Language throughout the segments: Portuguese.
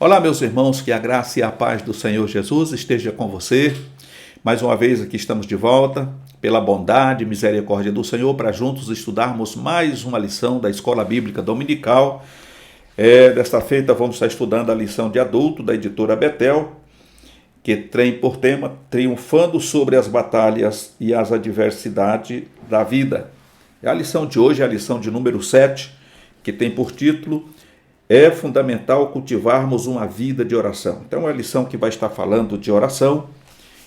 Olá, meus irmãos, que a graça e a paz do Senhor Jesus esteja com você. Mais uma vez aqui estamos de volta, pela bondade e misericórdia do Senhor, para juntos estudarmos mais uma lição da Escola Bíblica Dominical. Desta feita vamos estar estudando a lição de adulto da editora Betel, que tem por tema Triunfando sobre as batalhas e as adversidades da vida. A lição de hoje é a lição de número 7, que tem por título É fundamental cultivarmos uma vida de oração. Então é uma lição que vai estar falando de oração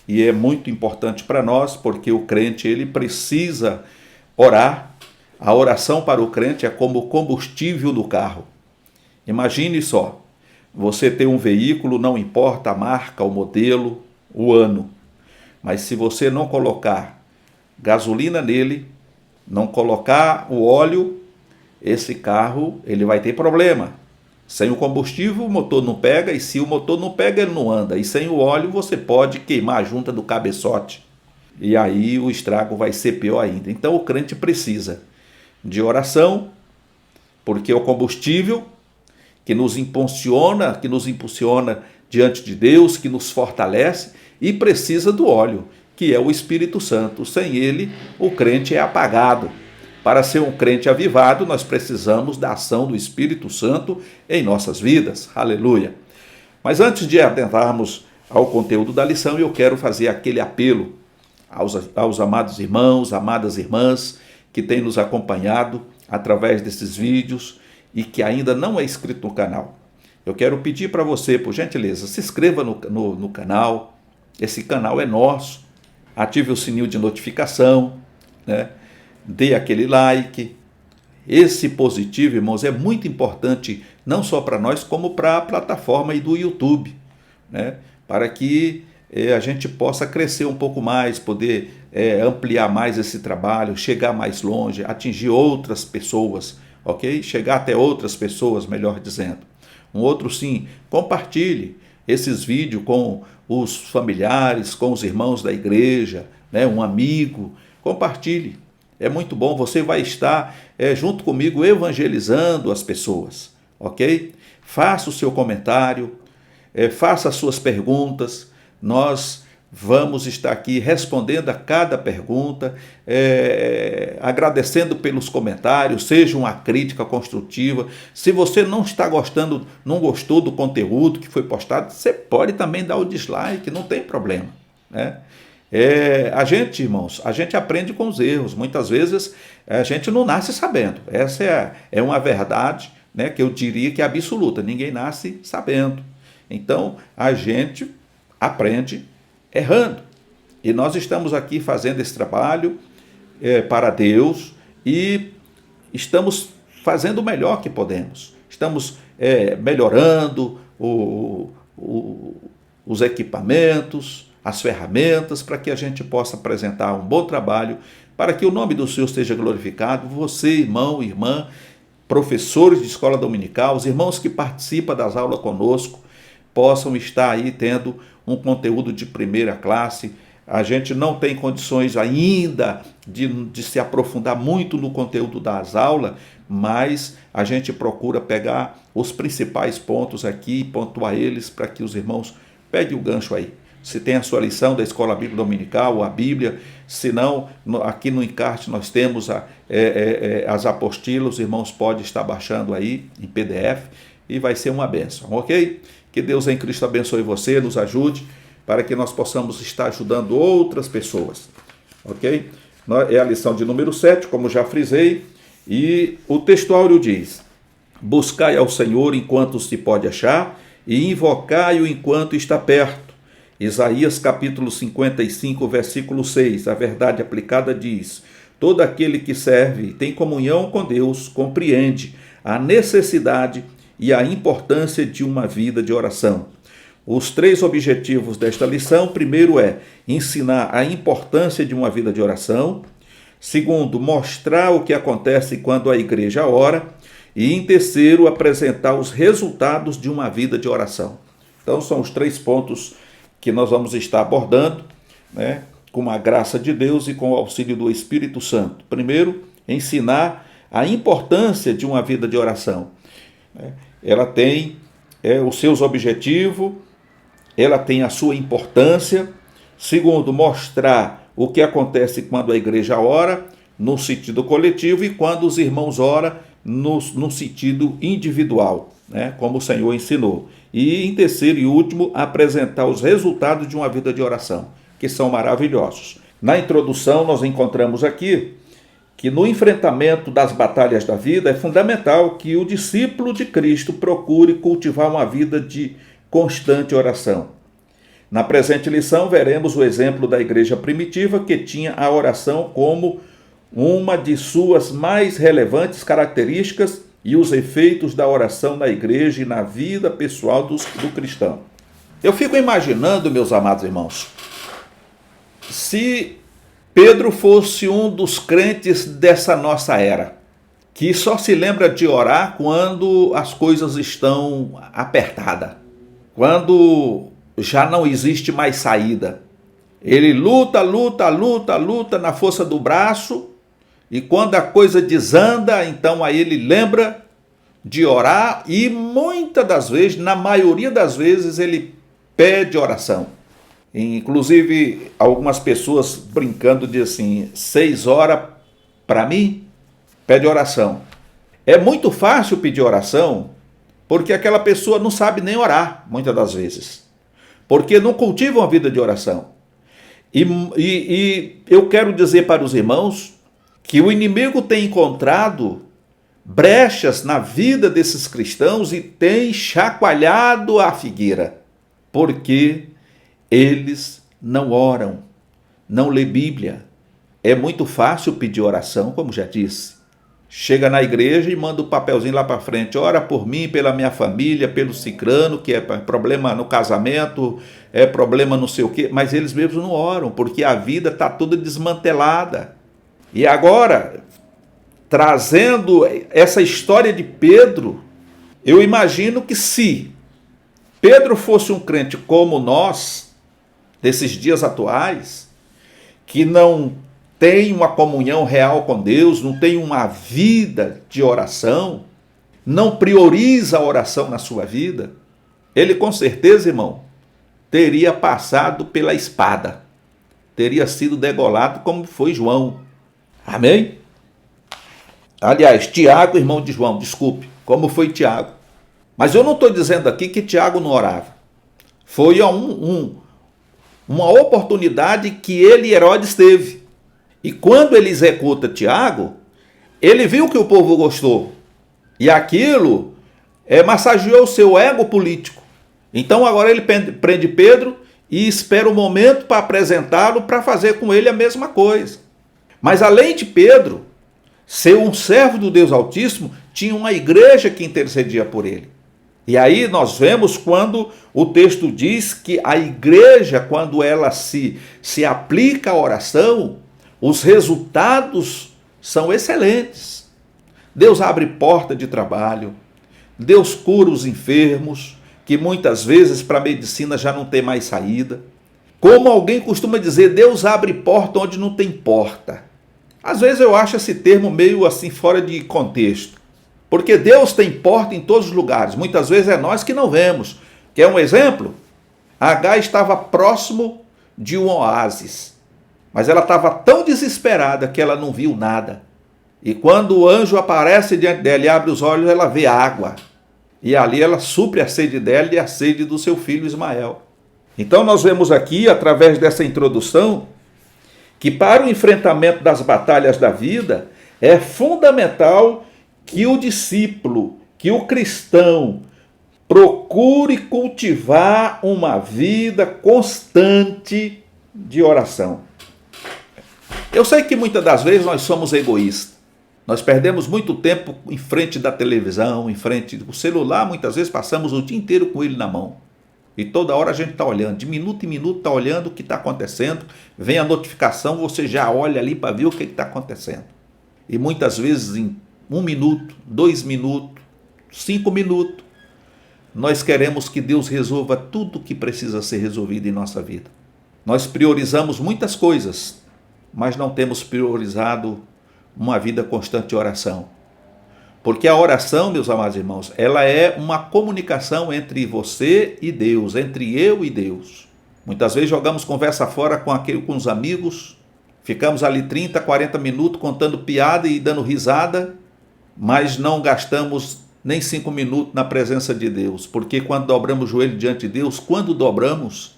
e é muito importante para nós, porque o crente ele precisa orar. A oração para o crente é como o combustível do carro. Imagine só, você tem um veículo, não importa a marca, o modelo, o ano, mas se você não colocar gasolina nele, não colocar o óleo, esse carro ele vai ter problema. Sem o combustível, o motor não pega, e se o motor não pega, ele não anda. E sem o óleo, você pode queimar a junta do cabeçote. E aí o estrago vai ser pior ainda. Então o crente precisa de oração, porque é o combustível que nos impulsiona diante de Deus, que nos fortalece, e precisa do óleo, que é o Espírito Santo. Sem ele, o crente é apagado. Para ser um crente avivado, nós precisamos da ação do Espírito Santo em nossas vidas. Aleluia! Mas antes de adentrarmos ao conteúdo da lição, eu quero fazer aquele apelo aos amados irmãos, amadas irmãs, que têm nos acompanhado através desses vídeos e que ainda não é inscrito no canal. Eu quero pedir para você, por gentileza, se inscreva no canal. Esse canal é nosso. Ative o sininho de notificação, né? Dê aquele like. Esse positivo, irmãos, é muito importante, não só para nós, como para a plataforma do YouTube, né? Para que a gente possa crescer um pouco mais, poder ampliar mais esse trabalho, chegar mais longe, atingir outras pessoas, ok? Chegar até outras pessoas, melhor dizendo. Um outro sim, compartilhe esses vídeos com os familiares, com os irmãos da igreja, né? Um amigo, compartilhe. É muito bom, você vai estar junto comigo evangelizando as pessoas, ok? Faça o seu comentário, faça as suas perguntas, nós vamos estar aqui respondendo a cada pergunta, agradecendo pelos comentários, seja uma crítica construtiva. Se você não está gostando, não gostou do conteúdo que foi postado, você pode também dar o dislike, não tem problema, né? A gente, irmãos, a gente aprende com os erros. Muitas vezes a gente não nasce sabendo. Essa é uma verdade, né, que eu diria que é absoluta. Ninguém nasce sabendo. Então, a gente aprende errando. E nós estamos aqui fazendo esse trabalho para Deus e estamos fazendo o melhor que podemos. Estamos melhorando os equipamentos, as ferramentas, para que a gente possa apresentar um bom trabalho, para que o nome do Senhor seja glorificado. Você, irmão, irmã, professores de escola dominical, os irmãos que participam das aulas conosco, possam estar aí tendo um conteúdo de primeira classe. A gente não tem condições ainda de se aprofundar muito no conteúdo das aulas, mas a gente procura pegar os principais pontos aqui e pontuar eles para que os irmãos peguem o gancho aí. Se tem a sua lição da Escola Bíblica Dominical, a Bíblia, se não, aqui no encarte nós temos as apostilas, os irmãos podem estar baixando aí em PDF e vai ser uma bênção, ok? Que Deus em Cristo abençoe você, nos ajude, para que nós possamos estar ajudando outras pessoas, ok? É a lição de número 7, como já frisei, e o textuário diz: buscai ao Senhor enquanto se pode achar e invocai-o enquanto está perto. Isaías capítulo 55, versículo 6, a verdade aplicada diz: todo aquele que serve e tem comunhão com Deus compreende a necessidade e a importância de uma vida de oração. Os 3 objetivos desta lição: primeiro ensinar a importância de uma vida de oração; segundo, mostrar o que acontece quando a igreja ora; e em terceiro, apresentar os resultados de uma vida de oração. Então são os 3 pontos que nós vamos estar abordando, né, com a graça de Deus e com o auxílio do Espírito Santo. Primeiro, ensinar a importância de uma vida de oração. Ela tem os seus objetivos, ela tem a sua importância. Segundo, mostrar o que acontece quando a igreja ora, no sentido coletivo, e quando os irmãos oram, no sentido individual, né? Como o Senhor ensinou. E, em terceiro e último, apresentar os resultados de uma vida de oração, que são maravilhosos. Na introdução, nós encontramos aqui que no enfrentamento das batalhas da vida é fundamental que o discípulo de Cristo procure cultivar uma vida de constante oração. Na presente lição, veremos o exemplo da igreja primitiva, que tinha a oração como uma de suas mais relevantes características e os efeitos da oração na igreja e na vida pessoal do cristão. Eu fico imaginando, meus amados irmãos, se Pedro fosse um dos crentes dessa nossa era, que só se lembra de orar quando as coisas estão apertadas, quando já não existe mais saída. Ele luta na força do braço, e quando a coisa desanda, então aí ele lembra de orar, e muitas das vezes, na maioria das vezes, ele pede oração. Inclusive, algumas pessoas brincando dizem assim, 6 horas para mim, pede oração. É muito fácil pedir oração, porque aquela pessoa não sabe nem orar, muitas das vezes, porque não cultiva uma vida de oração. E eu quero dizer para os irmãos que o inimigo tem encontrado brechas na vida desses cristãos e tem chacoalhado a figueira, porque eles não oram, não lê Bíblia. É muito fácil pedir oração, como já disse. Chega na igreja e manda o papelzinho lá para frente. Ora por mim, pela minha família, pelo cicrano, que é problema no casamento, é problema não sei o quê. Mas eles mesmos não oram, porque a vida está toda desmantelada. E agora, trazendo essa história de Pedro, eu imagino que se Pedro fosse um crente como nós, desses dias atuais, que não tem uma comunhão real com Deus, não tem uma vida de oração, não prioriza a oração na sua vida, ele com certeza, irmão, teria passado pela espada, teria sido degolado como foi João. Amém? Aliás, Tiago, irmão de João, desculpe, como foi Tiago. Mas eu não estou dizendo aqui que Tiago não orava. Foi uma oportunidade que ele e Herodes teve. E quando ele executa Tiago, ele viu que o povo gostou. E aquilo massageou o seu ego político. Então agora ele prende Pedro e espera o momento para apresentá-lo, para fazer com ele a mesma coisa. Mas além de Pedro ser um servo do Deus Altíssimo, tinha uma igreja que intercedia por ele. E aí nós vemos quando o texto diz que a igreja, quando ela se aplica à oração, os resultados são excelentes. Deus abre porta de trabalho, Deus cura os enfermos, que muitas vezes para a medicina já não tem mais saída. Como alguém costuma dizer, Deus abre porta onde não tem porta. Às vezes eu acho esse termo meio assim fora de contexto, porque Deus tem porta em todos os lugares, muitas vezes é nós que não vemos. Quer um exemplo? Agar estava próximo de um oásis, mas ela estava tão desesperada que ela não viu nada. E quando o anjo aparece diante dela e abre os olhos, ela vê água. E ali ela supre a sede dela e a sede do seu filho Ismael. Então nós vemos aqui, através dessa introdução, que para o enfrentamento das batalhas da vida é fundamental que o discípulo, que o cristão, procure cultivar uma vida constante de oração. Eu sei que muitas das vezes nós somos egoístas. Nós perdemos muito tempo em frente da televisão, em frente do celular, muitas vezes passamos o dia inteiro com ele na mão. E toda hora a gente está olhando, de minuto em minuto está olhando o que está acontecendo, vem a notificação, você já olha ali para ver o que está acontecendo. E muitas vezes em 1 minuto, 2 minutos, 5 minutos, nós queremos que Deus resolva tudo o que precisa ser resolvido em nossa vida. Nós priorizamos muitas coisas, mas não temos priorizado uma vida constante de oração. Porque a oração, meus amados irmãos, ela é uma comunicação entre você e Deus, entre eu e Deus. Muitas vezes jogamos conversa fora com os amigos, ficamos ali 30, 40 minutos contando piada e dando risada, mas não gastamos nem 5 minutos na presença de Deus. Porque quando dobramos o joelho diante de Deus, quando dobramos,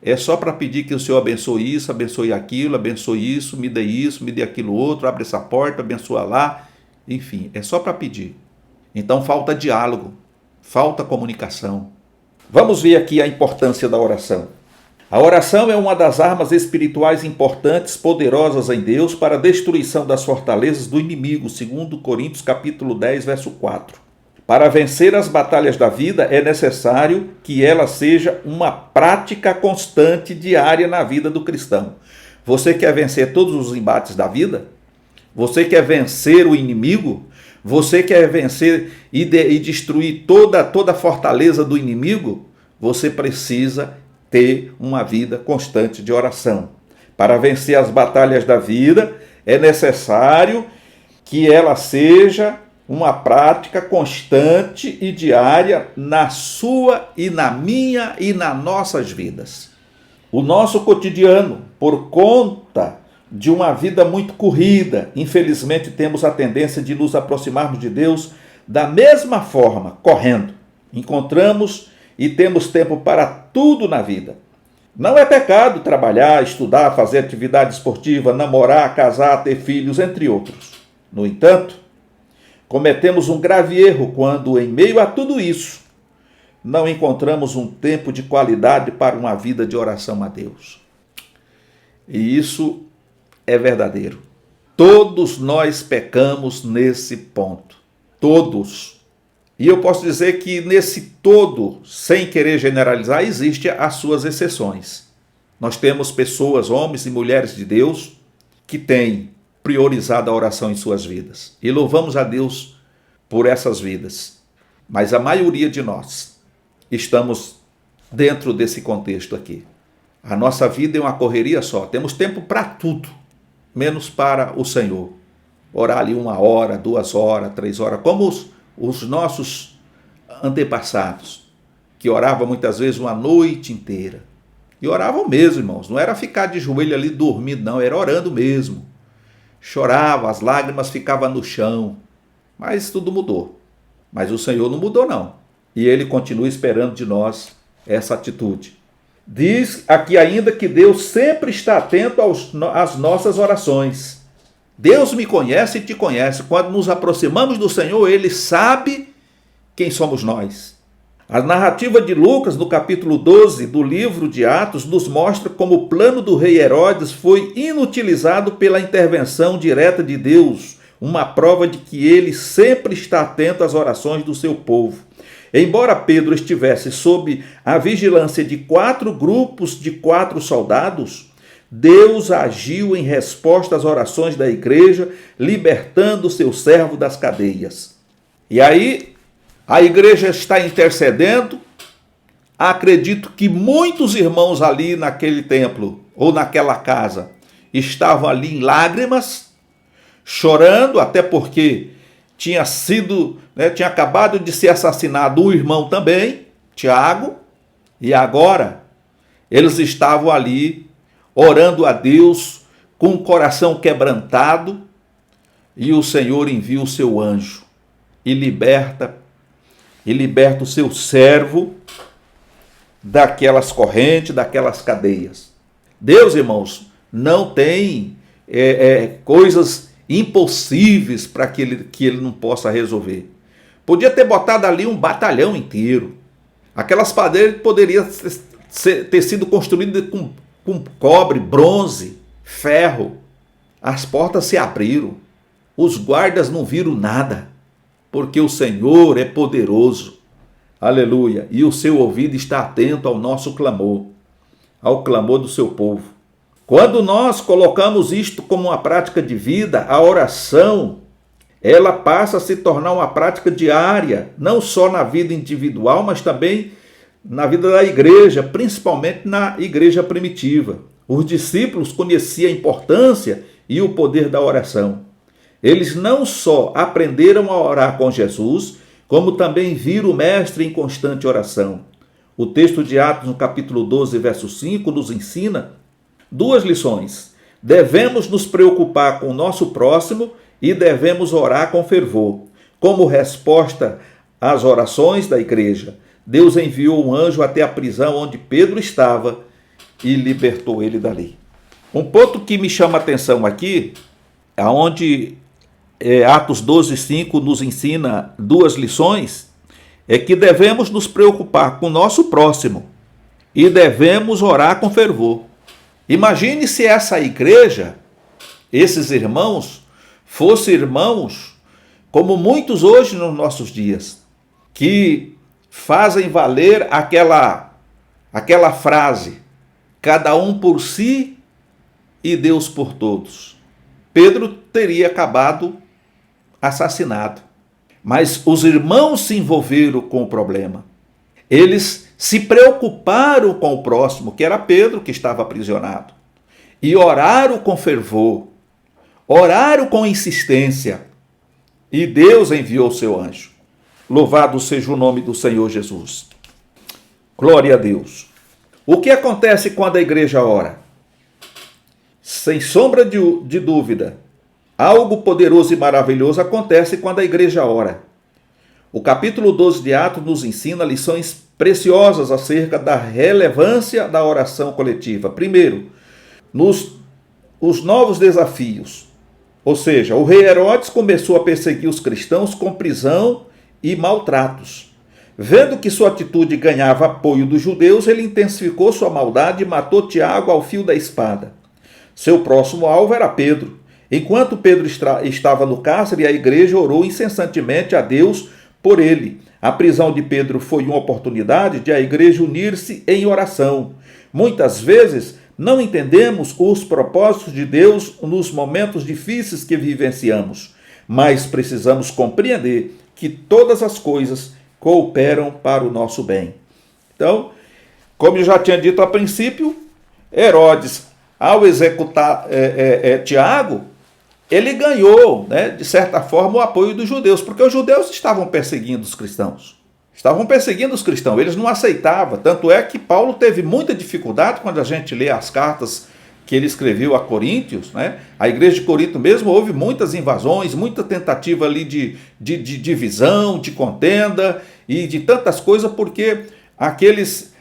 é só para pedir que o Senhor abençoe isso, abençoe aquilo, abençoe isso, me dê aquilo outro, abre essa porta, abençoa lá. Enfim, é só para pedir. Então falta diálogo, falta comunicação. Vamos ver aqui a importância da oração. A oração é uma das armas espirituais importantes, poderosas em Deus para a destruição das fortalezas do inimigo, segundo Coríntios capítulo 10, verso 4. Para vencer as batalhas da vida é necessário que ela seja uma prática constante diária na vida do cristão. Você quer vencer todos os embates da vida? Você quer vencer o inimigo? Você quer vencer e destruir toda a fortaleza do inimigo? Você precisa ter uma vida constante de oração. Para vencer as batalhas da vida, é necessário que ela seja uma prática constante e diária na sua e na minha e nas nossas vidas. O nosso cotidiano, por conta de uma vida muito corrida, infelizmente temos a tendência de nos aproximarmos de Deus da mesma forma, correndo. Encontramos e temos tempo para tudo na vida. Não é pecado trabalhar, estudar, fazer atividade esportiva, namorar, casar, ter filhos, entre outros. No entanto, cometemos um grave erro quando, em meio a tudo isso, não encontramos um tempo de qualidade para uma vida de oração a Deus. E isso é verdadeiro. Todos nós pecamos nesse ponto. Todos. E eu posso dizer que nesse todo, sem querer generalizar, existem as suas exceções. Nós temos pessoas, homens e mulheres de Deus, que têm priorizado a oração em suas vidas. E louvamos a Deus por essas vidas. Mas a maioria de nós estamos dentro desse contexto aqui. A nossa vida é uma correria só. Temos tempo para tudo, menos para o Senhor. Orar ali 1 hora, 2 horas, 3 horas, como os nossos antepassados, que oravam muitas vezes uma noite inteira. E oravam mesmo, irmãos. Não era ficar de joelho ali dormindo, não. Era orando mesmo. Chorava, as lágrimas ficavam no chão. Mas tudo mudou. Mas o Senhor não mudou, não. E Ele continua esperando de nós essa atitude. Diz aqui ainda que Deus sempre está atento às nossas orações. Deus me conhece e te conhece. Quando nos aproximamos do Senhor, Ele sabe quem somos nós. A narrativa de Lucas, no capítulo 12 do livro de Atos, nos mostra como o plano do rei Herodes foi inutilizado pela intervenção direta de Deus, uma prova de que Ele sempre está atento às orações do seu povo. Embora Pedro estivesse sob a vigilância de 4 grupos de 4 soldados, Deus agiu em resposta às orações da igreja, libertando o seu servo das cadeias. E aí, a igreja está intercedendo. Acredito que muitos irmãos ali naquele templo, ou naquela casa, estavam ali em lágrimas, chorando, até porque tinha acabado de ser assassinado um irmão também, Tiago, e agora eles estavam ali orando a Deus com o coração quebrantado, e o Senhor envia o seu anjo e liberta o seu servo daquelas correntes, daquelas cadeias. Deus, irmãos, não tem coisas impossíveis para que ele não possa resolver. Podia ter botado ali um batalhão inteiro. Aquelas paredes poderiam ter sido construídas com cobre, bronze, ferro. As portas se abriram. Os guardas não viram nada, porque o Senhor é poderoso. Aleluia. E o seu ouvido está atento ao nosso clamor, ao clamor do seu povo. Quando nós colocamos isto como uma prática de vida, a oração, ela passa a se tornar uma prática diária, não só na vida individual, mas também na vida da igreja, principalmente na igreja primitiva. Os discípulos conheciam a importância e o poder da oração. Eles não só aprenderam a orar com Jesus, como também viram o Mestre em constante oração. O texto de Atos, no capítulo 12, verso 5, nos ensina duas lições. Devemos nos preocupar com o nosso próximo e devemos orar com fervor. Como resposta às orações da igreja, Deus enviou um anjo até a prisão onde Pedro estava e libertou ele dali. Um ponto que me chama a atenção aqui, aonde Atos 12, 5 nos ensina duas lições, é que devemos nos preocupar com o nosso próximo e devemos orar com fervor. Imagine se essa igreja, esses irmãos, fossem irmãos como muitos hoje nos nossos dias, que fazem valer aquela frase, cada um por si e Deus por todos. Pedro teria acabado assassinado. Mas os irmãos se envolveram com o problema. Eles se preocuparam com o próximo, que era Pedro, que estava aprisionado. E oraram com fervor, oraram com insistência. E Deus enviou o seu anjo. Louvado seja o nome do Senhor Jesus. Glória a Deus. O que acontece quando a igreja ora? Sem sombra de dúvida, algo poderoso e maravilhoso acontece quando a igreja ora. O capítulo 12 de Atos nos ensina lições preciosas acerca da relevância da oração coletiva. Primeiro, os novos desafios. Ou seja, o rei Herodes começou a perseguir os cristãos com prisão e maltratos. Vendo que sua atitude ganhava apoio dos judeus, ele intensificou sua maldade e matou Tiago ao fio da espada. Seu próximo alvo era Pedro. Enquanto Pedro estava no cárcere, a igreja orou incessantemente a Deus por ele. A prisão de Pedro foi uma oportunidade de a igreja unir-se em oração. Muitas vezes não entendemos os propósitos de Deus nos momentos difíceis que vivenciamos, mas precisamos compreender que todas as coisas cooperam para o nosso bem. Então, como eu já tinha dito a princípio, Herodes, ao executar Tiago, ele ganhou, de certa forma, o apoio dos judeus, porque os judeus estavam perseguindo os cristãos. Estavam perseguindo os cristãos, eles não aceitavam. Tanto é que Paulo teve muita dificuldade quando a gente lê as cartas que ele escreveu a Coríntios, A igreja de Corinto mesmo houve muitas invasões, muita tentativa ali de divisão, de contenda e de tantas coisas, porque aqueles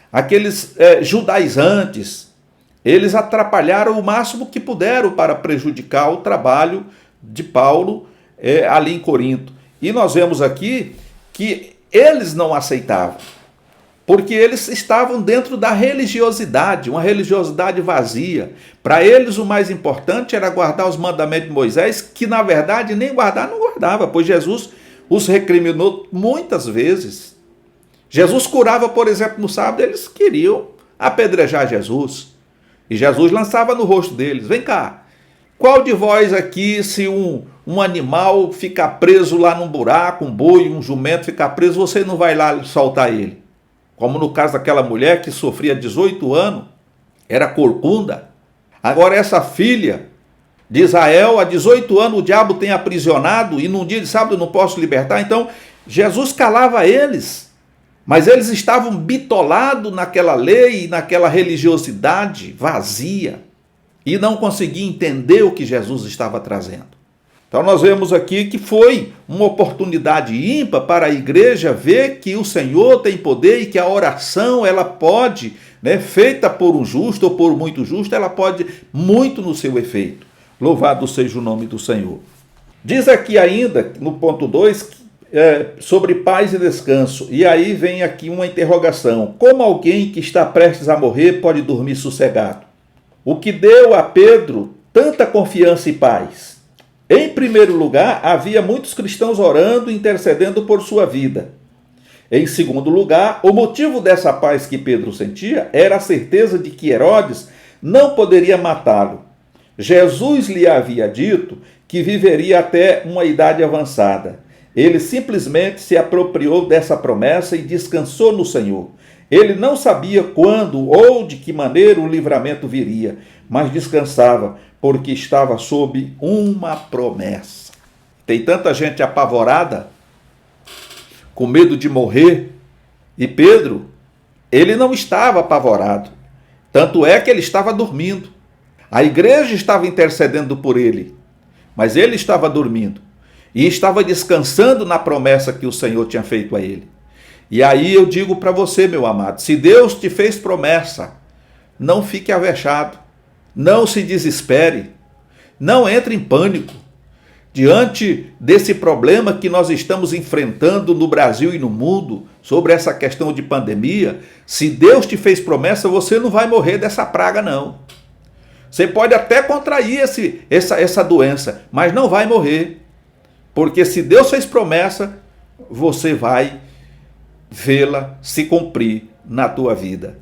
judaizantes, eles atrapalharam o máximo que puderam para prejudicar o trabalho de Paulo ali em Corinto. E nós vemos aqui que eles não aceitavam, porque eles estavam dentro da religiosidade, uma religiosidade vazia. Para eles o mais importante era guardar os mandamentos de Moisés, que na verdade nem guardar não guardava, pois Jesus os recriminou muitas vezes. Jesus curava, por exemplo, no sábado, eles queriam apedrejar Jesus. E Jesus lançava no rosto deles: vem cá, qual de vós aqui, se um animal ficar preso lá num buraco, um boi, um jumento ficar preso, você não vai lá soltar ele? Como no caso daquela mulher que sofria 18 anos, era corcunda. Agora essa filha de Israel, há 18 anos o diabo tem aprisionado e num dia de sábado eu não posso libertar. Então Jesus calava eles, mas eles estavam bitolados naquela lei, naquela religiosidade vazia e não conseguiam entender o que Jesus estava trazendo. Então nós vemos aqui que foi uma oportunidade ímpar para a igreja ver que o Senhor tem poder e que a oração, ela pode, feita por um justo ou por muito justo, ela pode muito no seu efeito. Louvado seja o nome do Senhor. Diz aqui ainda, no ponto 2, sobre paz e descanso. E aí vem aqui uma interrogação. Como alguém que está prestes a morrer pode dormir sossegado? O que deu a Pedro tanta confiança e paz? Em primeiro lugar, havia muitos cristãos orando e intercedendo por sua vida. Em segundo lugar, o motivo dessa paz que Pedro sentia era a certeza de que Herodes não poderia matá-lo. Jesus lhe havia dito que viveria até uma idade avançada. Ele simplesmente se apropriou dessa promessa e descansou no Senhor. Ele não sabia quando ou de que maneira o livramento viria, mas descansava, porque estava sob uma promessa. Tem tanta gente apavorada, com medo de morrer, e Pedro, ele não estava apavorado. Tanto é que ele estava dormindo. A igreja estava intercedendo por ele, mas ele estava dormindo e estava descansando na promessa que o Senhor tinha feito a ele. E aí eu digo para você, meu amado, se Deus te fez promessa, não fique avexado, não se desespere, não entre em pânico. Diante desse problema que nós estamos enfrentando no Brasil e no mundo, sobre essa questão de pandemia, se Deus te fez promessa, você não vai morrer dessa praga, não. Você pode até contrair essa doença, mas não vai morrer. Porque se Deus fez promessa, você vai vê-la se cumprir na tua vida.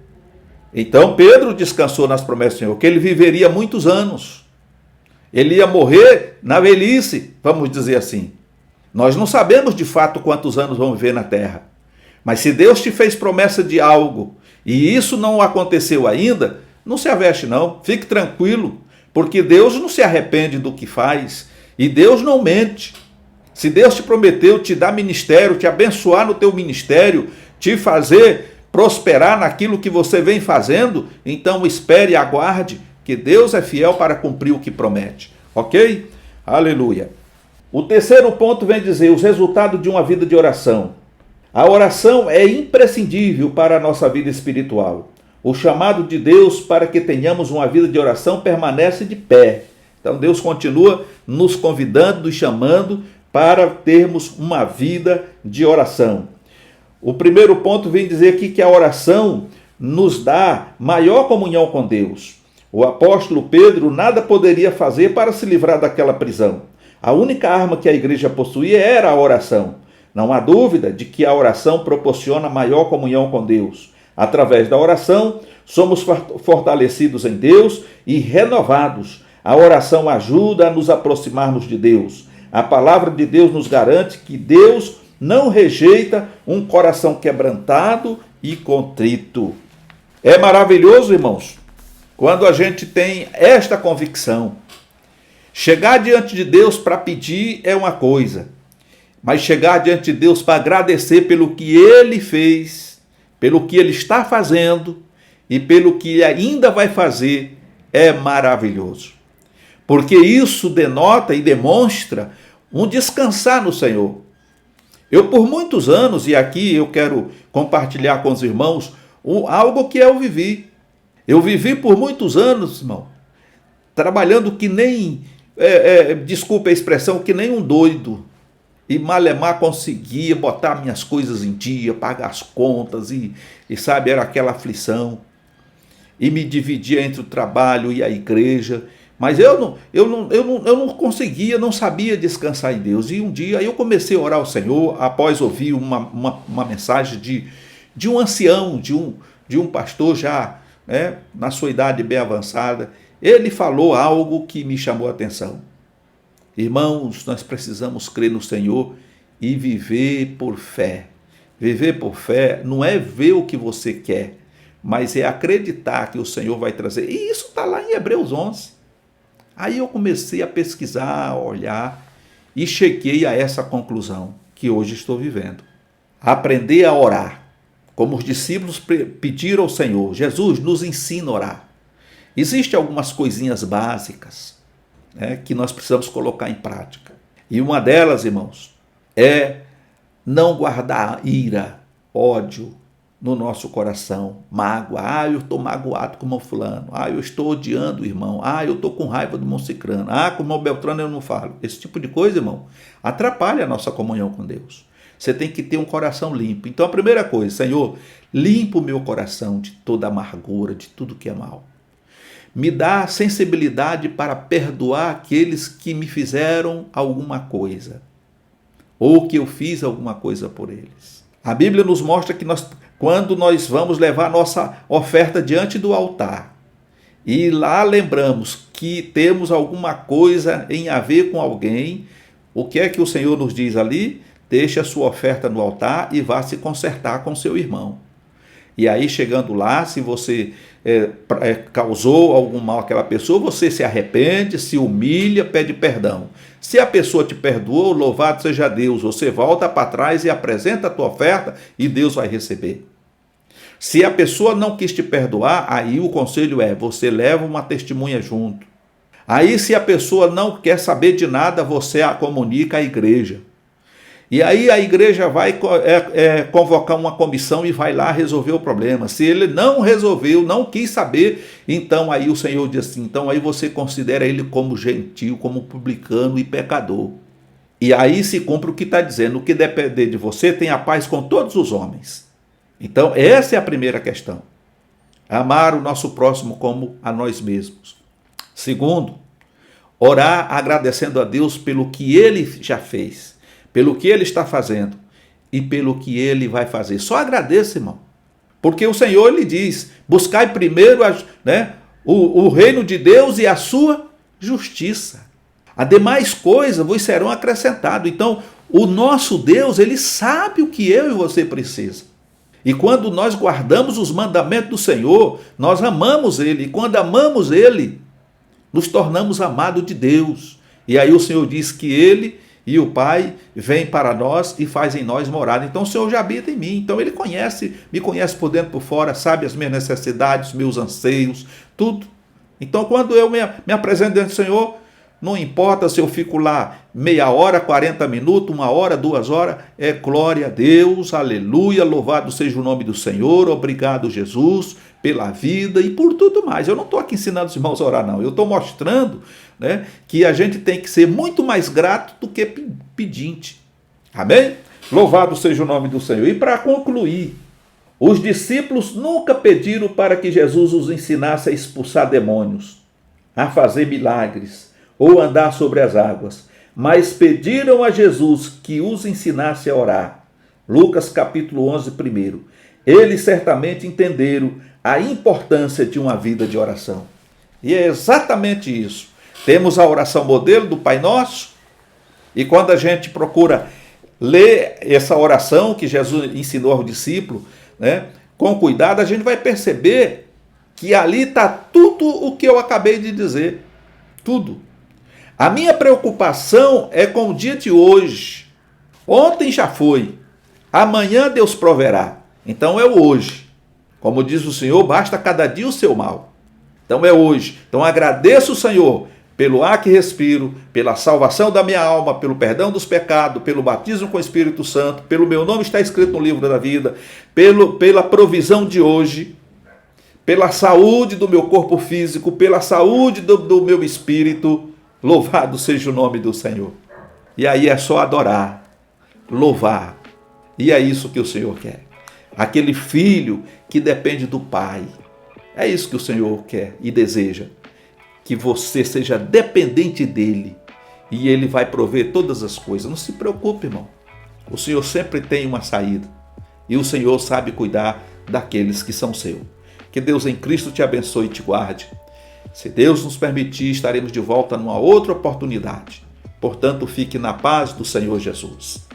Então Pedro descansou nas promessas do Senhor, que ele viveria muitos anos. Ele ia morrer na velhice, vamos dizer assim. Nós não sabemos de fato quantos anos vamos viver na terra. Mas se Deus te fez promessa de algo e isso não aconteceu ainda, não se aveste não, fique tranquilo, porque Deus não se arrepende do que faz e Deus não mente. Se Deus te prometeu te dar ministério, te abençoar no teu ministério, te fazer prosperar naquilo que você vem fazendo, então espere e aguarde, que Deus é fiel para cumprir o que promete. Ok? Aleluia. O terceiro ponto vem dizer os resultados de uma vida de oração. A oração é imprescindível para a nossa vida espiritual. O chamado de Deus para que tenhamos uma vida de oração permanece de pé. Então Deus continua nos convidando, nos chamando para termos uma vida de oração. O primeiro ponto vem dizer aqui que a oração nos dá maior comunhão com Deus. O apóstolo Pedro nada poderia fazer para se livrar daquela prisão. A única arma que a igreja possuía era a oração. Não há dúvida de que a oração proporciona maior comunhão com Deus. Através da oração, somos fortalecidos em Deus e renovados. A oração ajuda a nos aproximarmos de Deus. A palavra de Deus nos garante que Deus não rejeita um coração quebrantado e contrito. É maravilhoso, irmãos, quando a gente tem esta convicção. Chegar diante de Deus para pedir é uma coisa, mas chegar diante de Deus para agradecer pelo que Ele fez, pelo que Ele está fazendo e pelo que Ele ainda vai fazer é maravilhoso. Porque isso denota e demonstra um descansar no Senhor. Eu por muitos anos, e aqui eu quero compartilhar com os irmãos algo que eu vivi. Eu vivi por muitos anos, irmão, trabalhando que nem, desculpa a expressão, que nem um doido. E malemar conseguia botar minhas coisas em dia, pagar as contas e sabe, era aquela aflição. E me dividia entre o trabalho e a igreja. Mas eu não conseguia, não sabia descansar em Deus. E um dia eu comecei a orar ao Senhor, após ouvir uma mensagem de um ancião, de um pastor já na sua idade bem avançada. Ele falou algo que me chamou a atenção. Irmãos, nós precisamos crer no Senhor e viver por fé. Viver por fé não é ver o que você quer, mas é acreditar que o Senhor vai trazer. E isso está lá em Hebreus 11. Aí eu comecei a pesquisar, a olhar e cheguei a essa conclusão que hoje estou vivendo. Aprender a orar, como os discípulos pediram ao Senhor. Jesus nos ensina a orar. Existem algumas coisinhas básicas que nós precisamos colocar em prática. E uma delas, irmãos, é não guardar ira, ódio no nosso coração, mágoa. Eu estou magoado com o irmão fulano. Eu estou odiando o irmão. Eu estou com raiva do irmão cicrano. Com o irmão Beltrano eu não falo. Esse tipo de coisa, irmão, atrapalha a nossa comunhão com Deus. Você tem que ter um coração limpo. Então a primeira coisa, Senhor, limpa o meu coração de toda amargura, de tudo que é mal. Me dá sensibilidade para perdoar aqueles que me fizeram alguma coisa, ou que eu fiz alguma coisa por eles. A Bíblia nos mostra que quando nós vamos levar nossa oferta diante do altar, e lá lembramos que temos alguma coisa em a ver com alguém, o que é que o Senhor nos diz ali? Deixe a sua oferta no altar e vá se consertar com seu irmão. E aí, chegando lá, se você causou algum mal àquela pessoa, você se arrepende, se humilha, pede perdão. Se a pessoa te perdoou, louvado seja Deus, você volta para trás e apresenta a tua oferta e Deus vai receber. Se a pessoa não quis te perdoar, aí o conselho é, você leva uma testemunha junto. Aí, se a pessoa não quer saber de nada, você a comunica à igreja. E aí a igreja vai convocar uma comissão e vai lá resolver o problema. Se ele não resolveu, não quis saber, então aí o Senhor diz assim, então aí você considera ele como gentil, como publicano e pecador. E aí se cumpre o que está dizendo, o que depender de você, tenha paz com todos os homens. Então essa é a primeira questão. Amar o nosso próximo como a nós mesmos. Segundo, orar agradecendo a Deus pelo que ele já fez, pelo que ele está fazendo e pelo que ele vai fazer. Só agradeça, irmão. Porque o Senhor lhe diz, buscai primeiro o reino de Deus e a sua justiça. As demais coisas vos serão acrescentadas. Então, o nosso Deus, ele sabe o que eu e você precisa. E quando nós guardamos os mandamentos do Senhor, nós amamos ele. E quando amamos ele, nos tornamos amados de Deus. E aí o Senhor diz que ele e o Pai vem para nós e faz em nós morada. Então o Senhor já habita em mim. Então ele me conhece por dentro e por fora, sabe as minhas necessidades, meus anseios, tudo. Então quando eu me apresento diante do Senhor, não importa se eu fico lá meia hora, 40 minutos, 1 hora, 2 horas, é glória a Deus, aleluia, louvado seja o nome do Senhor, obrigado Jesus pela vida e por tudo mais. Eu não estou aqui ensinando os irmãos a orar, não. Eu estou mostrando, que a gente tem que ser muito mais grato do que pedinte. Amém? Louvado seja o nome do Senhor. E para concluir, os discípulos nunca pediram para que Jesus os ensinasse a expulsar demônios, a fazer milagres ou andar sobre as águas, mas pediram a Jesus que os ensinasse a orar. Lucas capítulo 11, 1. Eles certamente entenderam a importância de uma vida de oração. E é exatamente isso. Temos a oração modelo do Pai Nosso, e quando a gente procura ler essa oração que Jesus ensinou aos discípulos, com cuidado, a gente vai perceber que ali está tudo o que eu acabei de dizer. Tudo. A minha preocupação é com o dia de hoje. Ontem já foi. Amanhã Deus proverá. Então é o hoje. Como diz o Senhor, basta cada dia o seu mal. Então é hoje. Então agradeço o Senhor pelo ar que respiro, pela salvação da minha alma, pelo perdão dos pecados, pelo batismo com o Espírito Santo, pelo meu nome estar escrito no livro da vida, pela provisão de hoje, pela saúde do meu corpo físico, pela saúde do meu espírito. Louvado seja o nome do Senhor. E aí é só adorar, louvar. E é isso que o Senhor quer. Aquele filho que depende do Pai. É isso que o Senhor quer e deseja. Que você seja dependente dele. E ele vai prover todas as coisas. Não se preocupe, irmão. O Senhor sempre tem uma saída. E o Senhor sabe cuidar daqueles que são seus. Que Deus em Cristo te abençoe e te guarde. Se Deus nos permitir, estaremos de volta numa outra oportunidade. Portanto, fique na paz do Senhor Jesus.